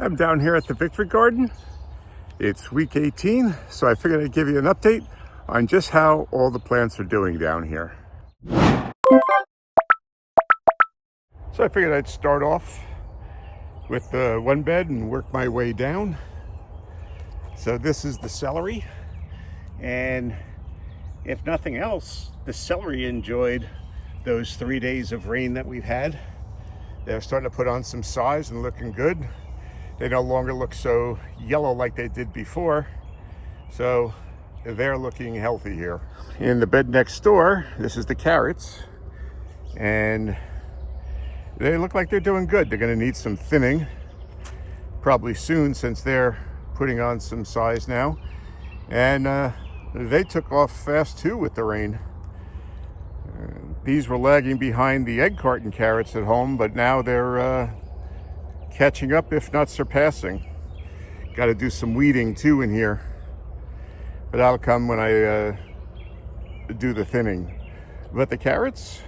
I'm down here at the Victory Garden. It's week 18, so I figured I'd give you an update on just how all the plants are doing down here. So I figured I'd start off with the one bed and work my way down. So this is the celery, and if nothing else, the celery enjoyed those 3 days of rain that we've had. They're starting to put on some size and looking good. They no longer look so yellow like they did before, so they're looking healthy here. In the bed next door, this is the carrots, and they look like they're doing good. They're going to need some thinning probably soon, since they're putting on some size now. And they took off fast too with the rain. These were lagging behind the egg carton carrots at home, but now they're catching up, if not surpassing. Got to do some weeding too in here, but that'll come when I do the thinning. But the carrots,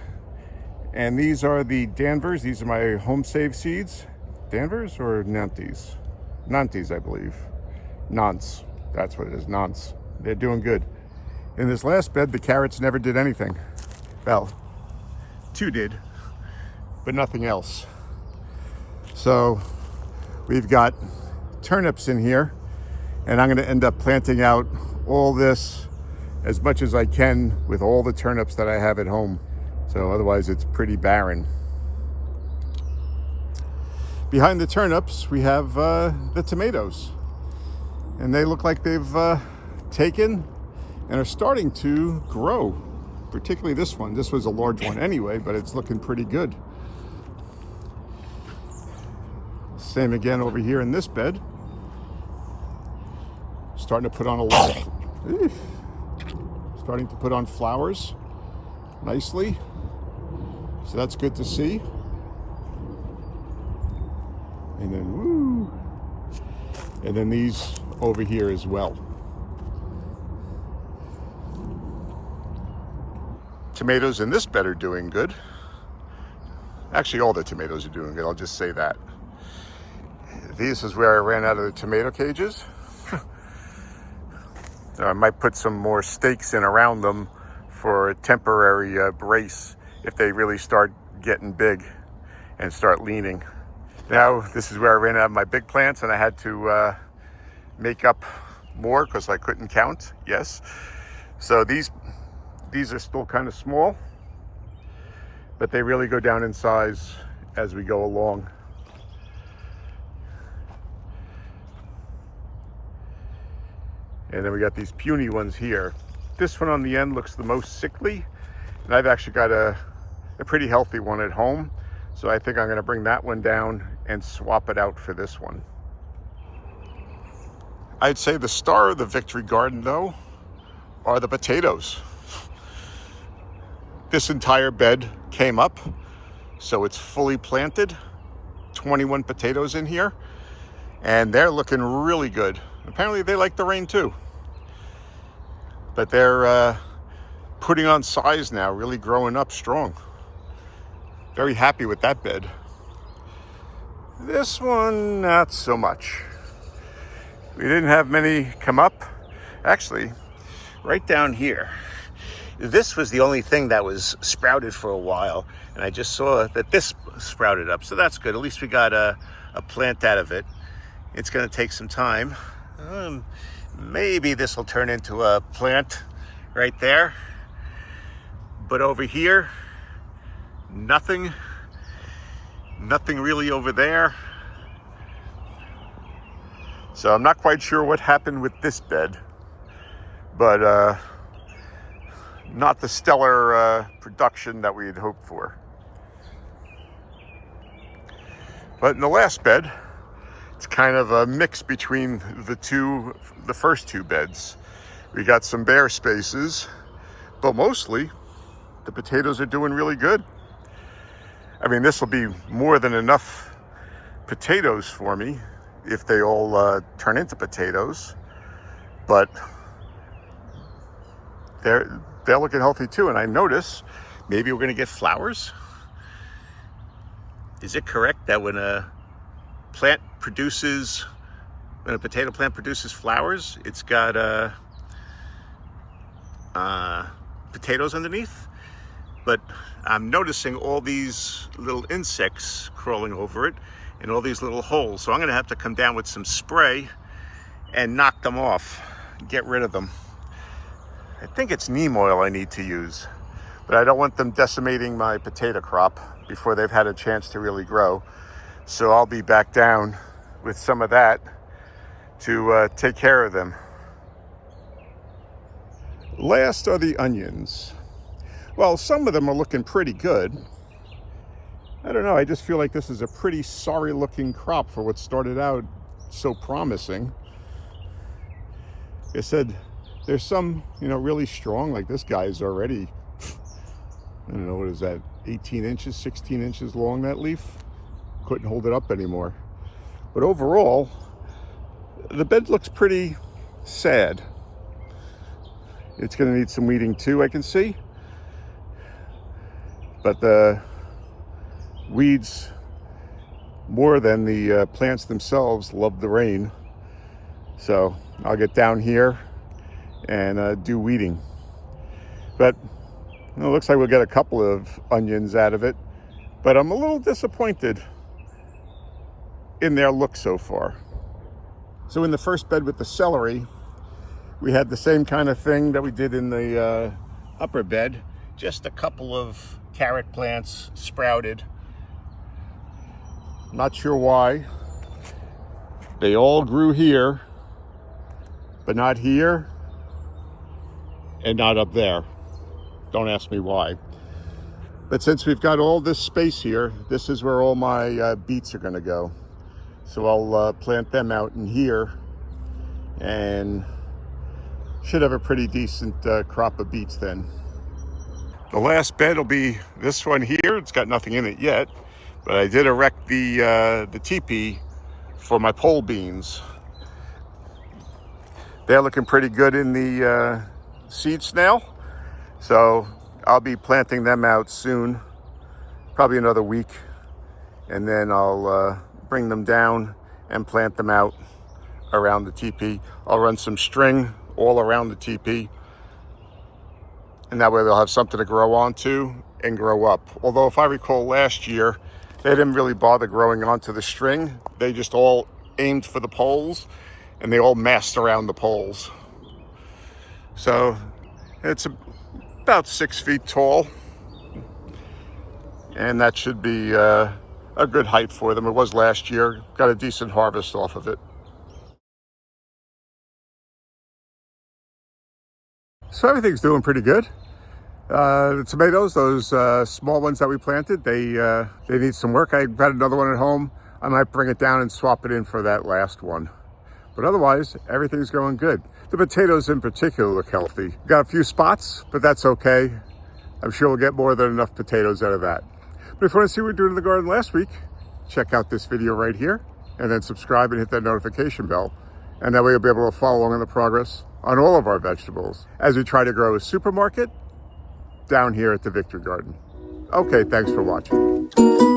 and these are the Danvers. These are my home save seeds. Danvers or Nantes? Nantes, I believe. Nance. That's what it is, Nance. They're doing good. In this last bed, the carrots never did anything. Well, two did, but nothing else. So we've got turnips in here, and I'm going to end up planting out all this as much as I can with all the turnips that I have at home. So otherwise it's pretty barren. Behind the turnips, we have the tomatoes, and they look like they've taken and are starting to grow, particularly this one. This was a large one anyway, but it's looking pretty good. Same again over here in this bed. Starting to put on a lot of, starting to put on flowers nicely. So that's good to see. And then, woo! And then these over here as well. Tomatoes in this bed are doing good. Actually, all the tomatoes are doing good, I'll just say that. This is where I ran out of the tomato cages. I might put some more stakes in around them for a temporary brace if they really start getting big and start leaning. Now, this is where I ran out of my big plants, and I had to make up more because I couldn't count. Yes. So these are still kind of small, but they really go down in size as we go along. And then we got these puny ones here. This one on the end looks the most sickly, and I've actually got a pretty healthy one at home. So I think I'm gonna bring that one down and swap it out for this one. I'd say the star of the Victory Garden, though, are the potatoes. This entire bed came up, so it's fully planted. 21 potatoes in here, and they're looking really good. Apparently they like the rain too. But they're putting on size now, really growing up strong. Very happy with that bed. This one, not so much. We didn't have many come up. Actually, right down here, this was the only thing that was sprouted for a while, and I just saw that this sprouted up, so that's good. At least we got a plant out of it. It's going to take some time. Maybe this will turn into a plant right there. But over here, nothing really over there. So I'm not quite sure what happened with this bed, but not the stellar production that we had hoped for. But in the last bed, it's kind of a mix between the first two beds. We got some bare spaces, but mostly the potatoes are doing really good. I mean, this will be more than enough potatoes for me if they all turn into potatoes, but they're looking healthy too. And I notice maybe we're going to get flowers. Is it correct that when a plant produces, when a potato plant produces flowers, it's got potatoes underneath. But I'm noticing all these little insects crawling over it and all these little holes. So I'm gonna have to come down with some spray and knock them off, get rid of them. I think it's neem oil I need to use, but I don't want them decimating my potato crop before they've had a chance to really grow. So I'll be back down with some of that to take care of them. Last are the onions. Well, some of them are looking pretty good. I don't know, I just feel like this is a pretty sorry looking crop for what started out so promising. Like I said, there's some, really strong, like this guy's already, I don't know, what is that, 18 inches, 16 inches long, that leaf? Couldn't hold it up anymore. But overall, the bed looks pretty sad. It's gonna need some weeding too, I can see. But the weeds, more than the plants themselves, love the rain. So I'll get down here and do weeding. But it looks like we'll get a couple of onions out of it. But I'm a little disappointed in their look so far. So in the first bed with the celery, we had the same kind of thing that we did in the upper bed. Just a couple of carrot plants sprouted. Not sure why. They all grew here, but not here and not up there. Don't ask me why. But since we've got all this space here, this is where all my beets are gonna go. So I'll plant them out in here and should have a pretty decent crop of beets then. The last bed will be this one here. It's got nothing in it yet, but I did erect the teepee for my pole beans. They're looking pretty good in the seed snail. So I'll be planting them out soon, probably another week. And then I'll bring them down and plant them out around the teepee. I'll run some string all around the teepee. And that way they'll have something to grow onto and grow up. Although if I recall last year, they didn't really bother growing onto the string. They just all aimed for the poles and they all massed around the poles. So it's about 6 feet tall. And that should be a good height for them. It was last year. Got a decent harvest off of it. So everything's doing pretty good. The tomatoes, those small ones that we planted, they need some work. I've got another one at home. I might bring it down and swap it in for that last one. But otherwise, everything's going good. The potatoes in particular look healthy. Got a few spots, but that's okay. I'm sure we'll get more than enough potatoes out of that. But if you want to see what we did in the garden last week, check out this video right here, and then subscribe and hit that notification bell. And that way you'll be able to follow along on the progress on all of our vegetables as we try to grow a supermarket down here at the Victory Garden. Okay, thanks for watching.